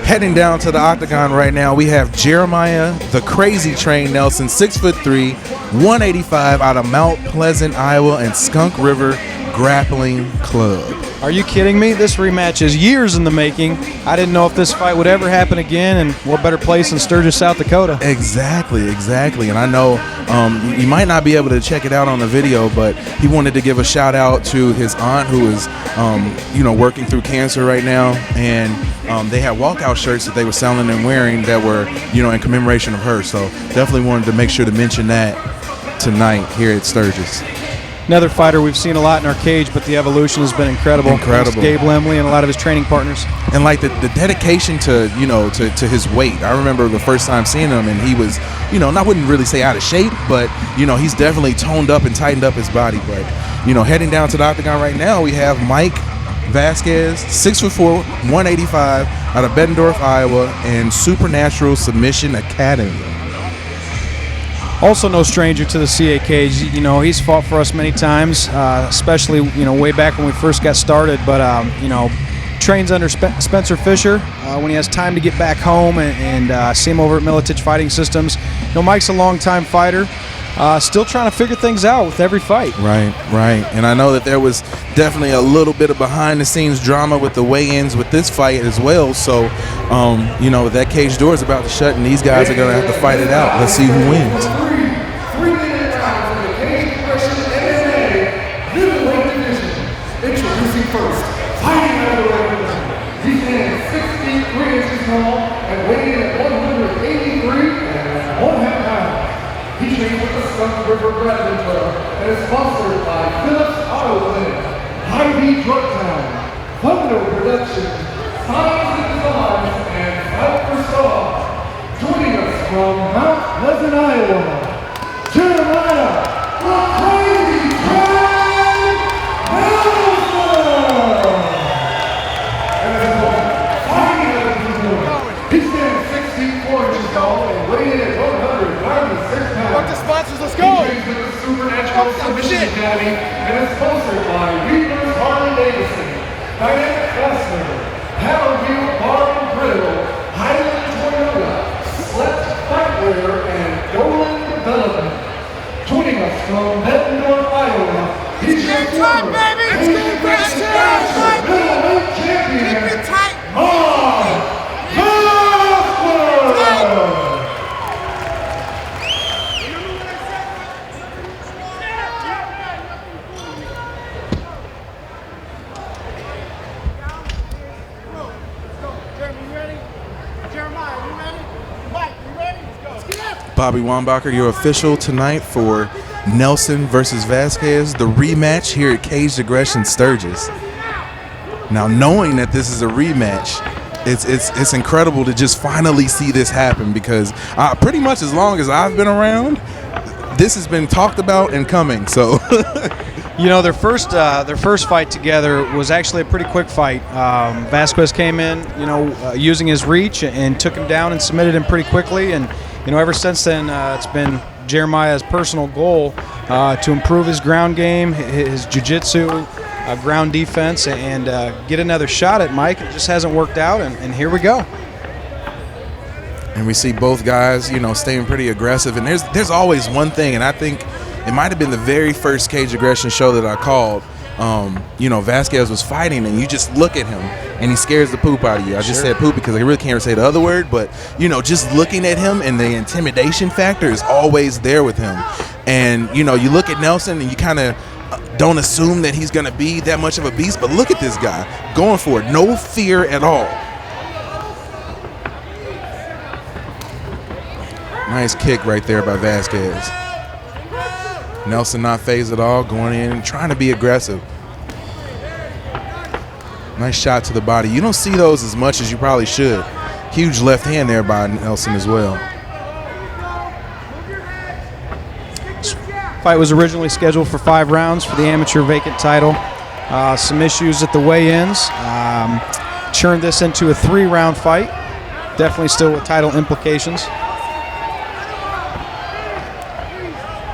Heading down to the octagon right now, we have Jeremiah, the Crazy Train Nelson, 6'3", 185, out of Mount Pleasant, Iowa, and Skunk River Grappling Club. Are you kidding me? This rematch is years in the making. I didn't know if this fight would ever happen again, and what better place than Sturgis, South Dakota. Exactly. And I know you might not be able to check it out on the video, but he wanted to give a shout out to his aunt who is, working through cancer right now, and they had walkout shirts that they were selling and wearing that were, in commemoration of her. So definitely wanted to make sure to mention that tonight here at Sturgis. Another fighter we've seen a lot in our cage, but the evolution has been incredible. Gabe Lemley and a lot of his training partners. And like the dedication to his weight. I remember the first time seeing him, and he was, and I wouldn't really say out of shape, but he's definitely toned up and tightened up his body. But heading down to the octagon right now, we have Mike Vasquez, 6'4", 185, out of Bettendorf, Iowa, and Supernatural Submission Academy. Also no stranger to the CA cage. He's fought for us many times, especially, way back when we first got started. But, trains under Spencer Fisher when he has time to get back home and see him over at Militich Fighting Systems. Mike's a long-time fighter, still trying to figure things out with every fight. Right. And I know that there was definitely a little bit of behind-the-scenes drama with the weigh-ins with this fight as well. So, that cage door is about to shut, and these guys are going to have to fight it out. Let's see who wins. 3-minute round for the cagedaggressionmma middleweight division. Introducing first, fighting out of the ring. He stands 6 feet 3 inches tall and weighing at 183 1/2 pounds. He trains with the Skunk River Grappling Club and is sponsored by Phillips Auto Clinic, Hy-Vee Drug Town, Thunder Production, Signs and Designs, and Fight for Star. Joining us from Mount Pleasant, Iowa, Jeremiah, the Crazy Train Nelson! And his opponent, fighting out of the ring. He stands 6 feet 4 inches tall and weighing at 196 pounds. Fuck the sponsors, let's go! He trains with the Supernatural Submission Academy and is sponsored by Beaver, Harley-Davidson, Dynamic Wrestler, Paddleview Bar and Grill, Highland Toyota, Select Fightwear, and Dolan Development. Joining us from Bettendorf, Iowa, he's your former middleweight champion, Mike Goodwin. Bobby Wambacher, your official tonight for Nelson versus Vasquez, the rematch here at Caged Aggression Sturgis. Now, knowing that this is a rematch, it's incredible to just finally see this happen, because pretty much as long as I've been around, this has been talked about and coming. So, their first fight together was actually a pretty quick fight. Vasquez came in, using his reach and took him down and submitted him pretty quickly. And ever since then, it's been Jeremiah's personal goal to improve his ground game, his jiu-jitsu, ground defense, and get another shot at Mike. It just hasn't worked out, and here we go. And we see both guys, staying pretty aggressive. And there's always one thing, and I think it might have been the very first Cage Aggression show that I called. Vasquez was fighting, and you just look at him, and he scares the poop out of you. I just said poop because I really can't say the other word, but, just looking at him, and the intimidation factor is always there with him. And, you look at Nelson, and you kind of don't assume that he's going to be that much of a beast, but look at this guy going for it. No fear at all. Nice kick right there by Vasquez. Nelson not phased at all, going in and trying to be aggressive. Nice shot to the body. You don't see those as much as you probably should. Huge left hand there by Nelson as well. This fight was originally scheduled for 5 rounds for the amateur vacant title. Some issues at the weigh-ins churned this into a 3-round fight. Definitely still with title implications.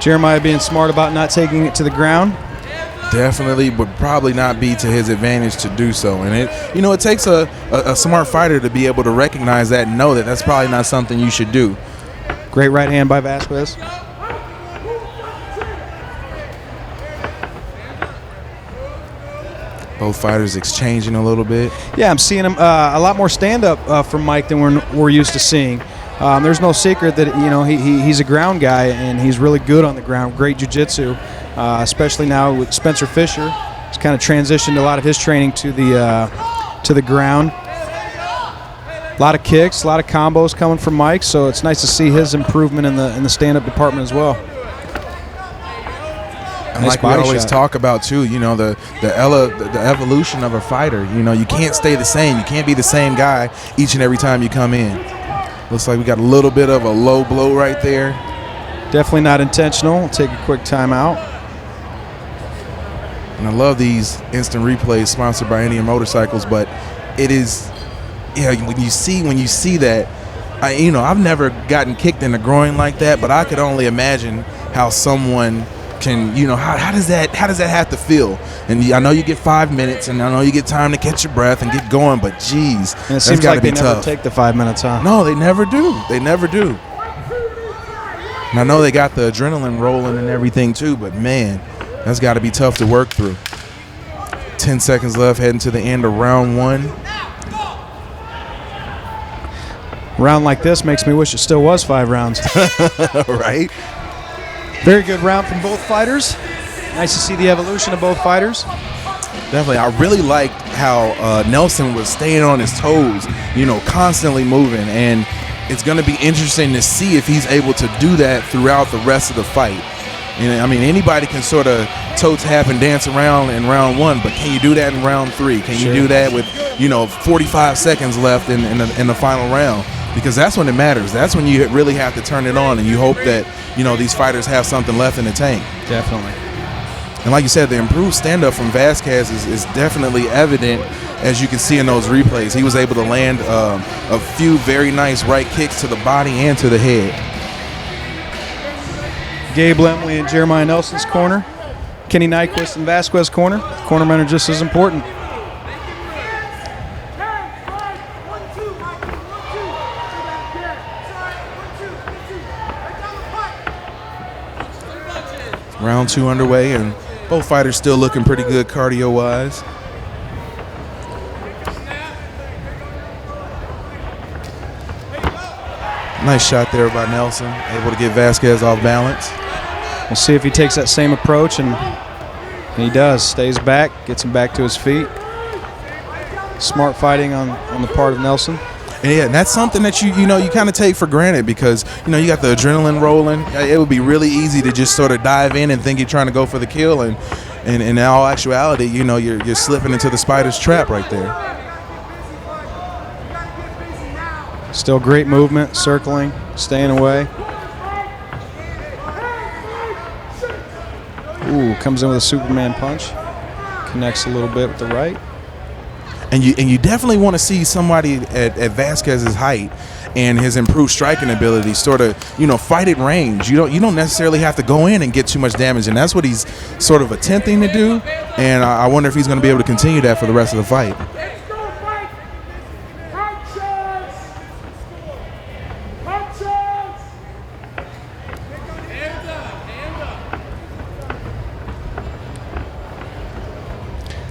Jeremiah being smart about not taking it to the ground. definitely would probably not be to his advantage to do so. And it takes a smart fighter to be able to recognize that and know that that's probably not something you should do. Great right hand by Vasquez. Both fighters exchanging a little bit. Yeah, I'm seeing him a lot more stand-up from Mike than we're used to seeing. There's no secret that he's a ground guy, and he's really good on the ground. Great jiu-jitsu, especially now with Spencer Fisher. He's kind of transitioned a lot of his training to the ground. A lot of kicks, a lot of combos coming from Mike, so it's nice to see his improvement in the stand-up department as well. And like we always talk about too, the evolution of a fighter. You can't stay the same. You can't be the same guy each and every time you come in. Looks like we got a little bit of a low blow right there. Definitely not intentional. We'll take a quick timeout. And I love these instant replays sponsored by Indian Motorcycles, but it is, when you see that, I've never gotten kicked in the groin like that, but I could only imagine how someone can, how does that have to feel? And I know you get 5 minutes, and I know you get time to catch your breath and get going, but geez, and it seems like they never take the 5 minutes, huh? No, they never do. They never do. And I know they got the adrenaline rolling and everything too, but man, that's got to be tough to work through. 10 seconds left, heading to the end of round 1. Round like this makes me wish it still was 5 rounds. Right? Very good round from both fighters. Nice to see the evolution of both fighters. Definitely. I really liked how Nelson was staying on his toes, constantly moving. And it's going to be interesting to see if he's able to do that throughout the rest of the fight. And anybody can sort of toe tap and dance around in round 1, but can you do that in round 3? Can you do that with 45 seconds left in the final round? Because that's when it matters. That's when you really have to turn it on, and you hope that these fighters have something left in the tank. Definitely. And like you said, the improved stand-up from Vasquez is definitely evident, as you can see in those replays. He was able to land a few very nice right kicks to the body and to the head. Gabe Lemley in Jeremiah Nelson's corner. Kenny Nyquist in Vasquez's corner. Cornermen are just as important. Round 2 underway, and both fighters still looking pretty good cardio-wise. Nice shot there by Nelson, able to get Vasquez off balance. We'll see if he takes that same approach, and he does. Stays back, gets him back to his feet. Smart fighting on the part of Nelson. Yeah, and that's something that you kind of take for granted, because you got the adrenaline rolling. It would be really easy to just sort of dive in and think you're trying to go for the kill, and in all actuality, you're slipping into the spider's trap right there. Still great movement, circling, staying away. Ooh, comes in with a Superman punch. Connects a little bit with the right. And you definitely want to see somebody at Vasquez's height and his improved striking ability sort of, fight at range. You don't necessarily have to go in and get too much damage, and that's what he's sort of attempting to do. And I wonder if he's going to be able to continue that for the rest of the fight.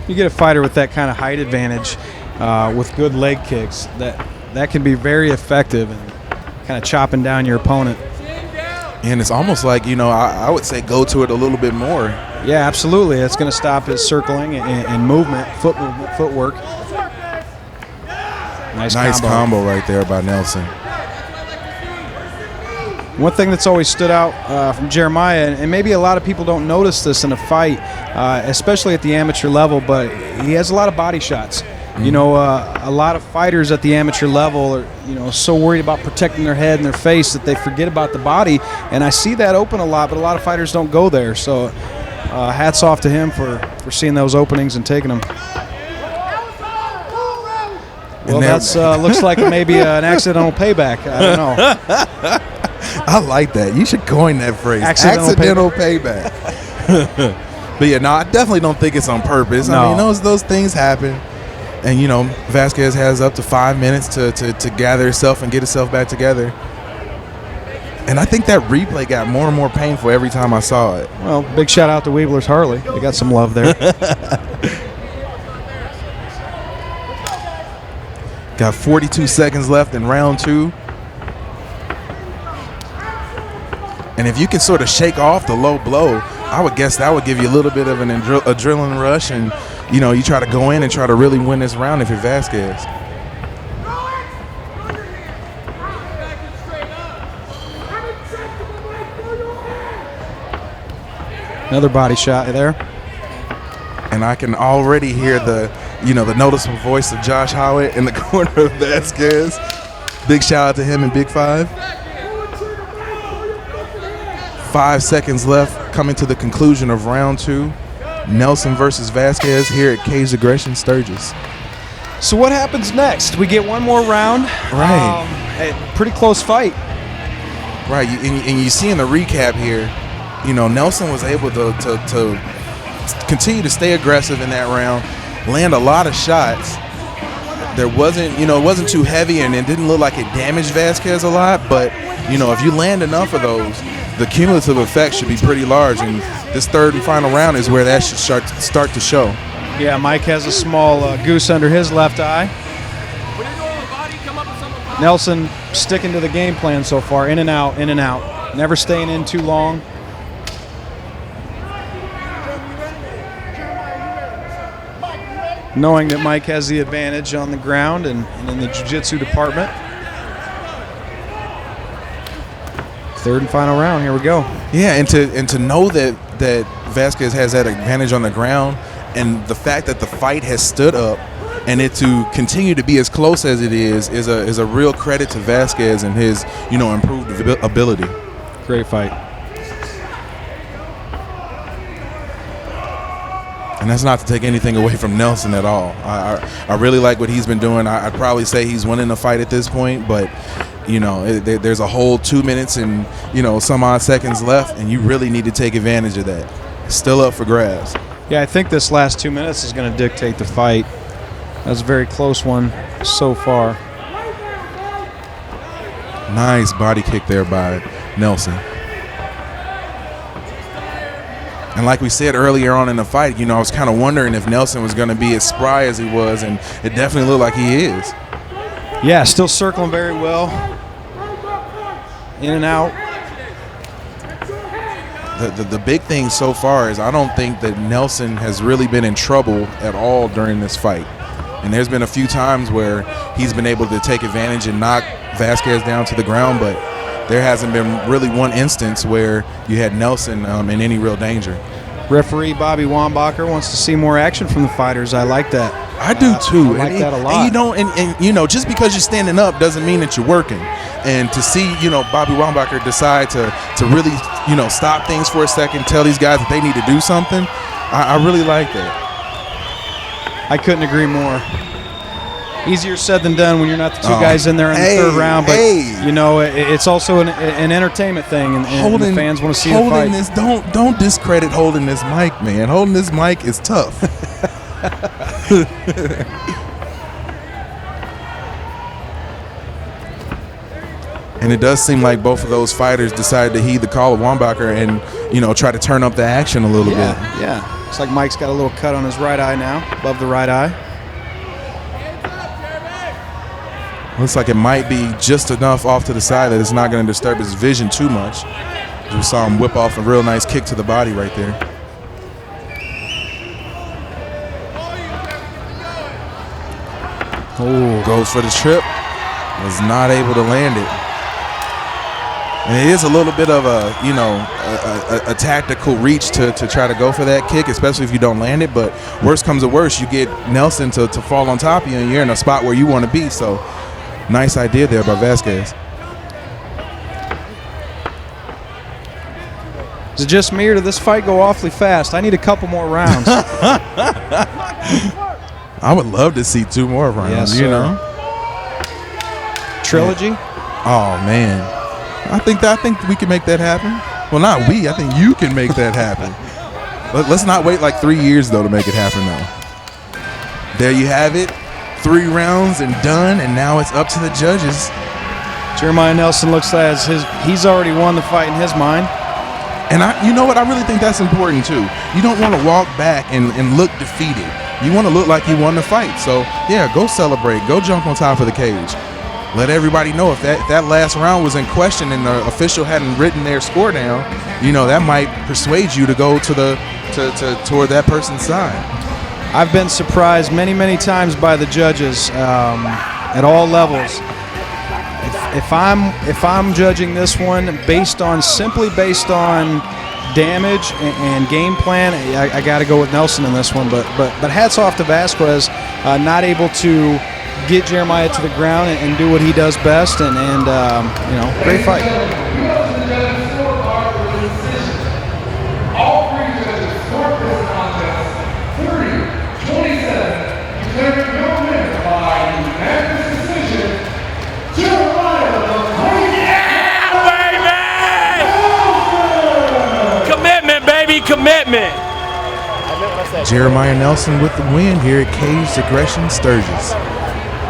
You get a fighter with that kind of height advantage with good leg kicks, that can be very effective and kind of chopping down your opponent. And it's almost like, I would say go to it a little bit more. Yeah, absolutely. It's going to stop his circling and movement, footwork. Nice combo right there by Nelson. One thing that's always stood out from Jeremiah, and maybe a lot of people don't notice this in a fight, especially at the amateur level, but he has a lot of body shots. A lot of fighters at the amateur level are, so worried about protecting their head and their face that they forget about the body, and I see that open a lot, but a lot of fighters don't go there. So hats off to him for seeing those openings and taking them. Well, that's looks like maybe an accidental payback. I don't know. I like that. You should coin that phrase. Accidental payback. But yeah, no, I definitely don't think it's on purpose. No. I mean, those things happen. And, you know, Vasquez has up to 5 minutes to gather himself and get himself back together. And I think that replay got more and more painful every time I saw it. Well, big shout out to Weebler's Harley. They got some love there. Got 42 seconds left in round 2. And if you can sort of shake off the low blow, I would guess that would give you a little bit of an adrenaline rush. And, you know, you try to go in and try to really win this round if you're Vasquez. Another body shot there. And I can already hear the noticeable voice of Josh Howitt in the corner of Vasquez. Big shout out to him and Big Five. 5 seconds left, coming to the conclusion of round 2. Nelson versus Vasquez here at Cage Aggression Sturgis. So what happens next? We get one more round. Right. A pretty close fight. Right, and you see in the recap here, you know, Nelson was able to continue to stay aggressive in that round, land a lot of shots. There wasn't, you know, it wasn't too heavy, and it didn't look like it damaged Vasquez a lot. But, you know, if you land enough of those, the cumulative effect should be pretty large. And this third and final round is where that should start to show. Yeah, Mike has a small goose under his left eye. Nelson sticking to the game plan so far, in and out, in and out. Never staying in too long. Knowing that Mike has the advantage on the ground and in the jiu-jitsu department. Third and final round, here we go. Yeah, and to know that Vasquez has that advantage on the ground, and the fact that the fight has stood up, and it to continue to be as close as it is a real credit to Vasquez and his, you know, improved ability. Great fight. And that's not to take anything away from Nelson at all. I really like what he's been doing. I'd probably say he's winning the fight at this point, but, you know, there's a whole 2 minutes and, you know, some odd seconds left, and you really need to take advantage of that. It's still up for grabs. Yeah, I think this last 2 minutes is going to dictate the fight. That's a very close one so far. Nice body kick there by Nelson. And like we said earlier on in the fight, you know, I was kind of wondering if Nelson was going to be as spry as he was, and it definitely looked like he is. Yeah, still circling very well. In and out. The big thing so far is I don't think that Nelson has really been in trouble at all during this fight. And there's been a few times where he's been able to take advantage and knock Vasquez down to the ground, but there hasn't been really one instance where you had Nelson in any real danger. Referee Bobby Wambacher wants to see more action from the fighters. I like that. I do too. I like that a lot. And you don't, and you know, just because you're standing up doesn't mean that you're working. And to see, you know, Bobby Wambacher decide to really, you know, stop things for a second, tell these guys that they need to do something, I really like that. I couldn't agree more. Easier said than done when you're not the two guys in there in the third round, but you know, it's also an entertainment thing, and the fans want to see the fight. This, don't discredit holding this mic, man. Holding this mic is tough. And it does seem like both of those fighters decided to heed the call of Wambacher and, you know, try to turn up the action a little bit. Yeah. Looks like Mike's got a little cut on his right eye now, above the right eye. Looks like it might be just enough off to the side that it's not going to disturb his vision too much. We saw him whip off a real nice kick to the body right there. Oh, goes for the trip. Was not able to land it. And it is a little bit of a, you know, a tactical reach to try to go for that kick, especially if you don't land it. But worst comes to worst, you get Nelson to fall on top of you, and you're in a spot where you want to be. So nice idea there by Vasquez. Is it just me, or did this fight go awfully fast? I need a couple more rounds. I would love to see 2 more rounds, you know. Trilogy? Oh, man. I think we can make that happen. Well, not we. I think you can make that happen. Let's not wait like 3 years, though, to make it happen, though. There you have it. 3 rounds and done, and now it's up to the judges. Jeremiah Nelson looks as he's already won the fight in his mind. And you know what? I really think that's important, too. You don't want to walk back and look defeated. You want to look like you won the fight. So, yeah, go celebrate. Go jump on top of the cage. Let everybody know if that last round was in question and the official hadn't written their score down, you know, that might persuade you to go toward that person's side. I've been surprised many times by the judges at all levels. If I'm judging this one simply based on damage and game plan, I got to go with Nelson in this one. But hats off to Vasquez, not able to get Jeremiah to the ground and do what he does best, and you know, great fight. All 3 judges scored this contest 30-27, declaring your winner by unanimous decision, Jeremiah baby! Commitment, baby, commitment! Jeremiah Nelson with the win here at Caged Aggression Sturgis.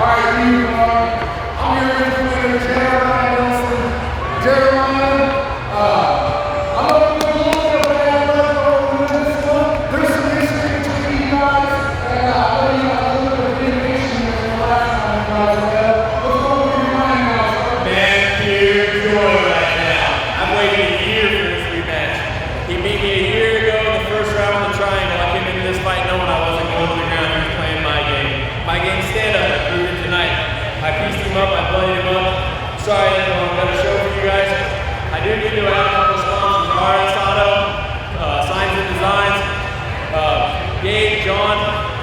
All right, I'm your winner, Jeremiah Nelson. Jeremiah, I'm going to put a little bit of bad blood over this one. There's some history between you guys, and I know you got a little bit of communication with the last time you guys met. What's going on in your mind now? Man, pure joy right now. I've waited a year for this rematch. He beat me a year ago in the first round of the triangle. I came into this fight knowing I wasn't going to the ground. He was playing my game. My game stand-up. I proved it tonight. I pieced him up. I bloodied him up. Sorry that I'm going to show for you guys. I do need to add a couple sponsors. RS Auto, Signs and Designs, Gabe, John,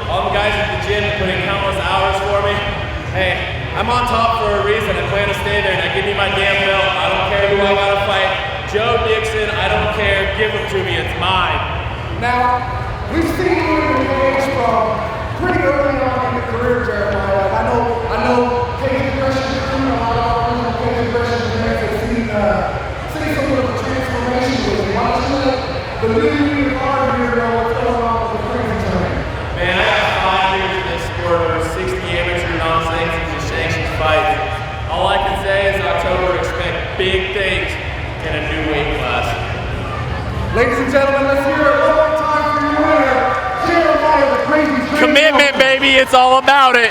all the guys at the gym that put in countless hours for me. Hey, I'm on top for a reason. I plan to stay there. Now give me my damn belt. I don't care who I got to fight. Joe Dixon, I don't care. Give him to me. It's mine. Now, we've seen you in the cage from pretty early on in your career, Jeremiah. I know Cage Aggression is doing a lot of original Cage Aggression fans have seen some of the transformation with you. Why don't you let the new guard here know what's going on with the freezing tournament? Man, I got 5 years in this sport, over 60 amateur non-sanctioned and sanctioned fights. All I can say is October expect big things in a new weight class. Ladies and gentlemen, let's hear it one more time for your winner, Jeremiah the Crazy. Commitment, baby, it's all about it.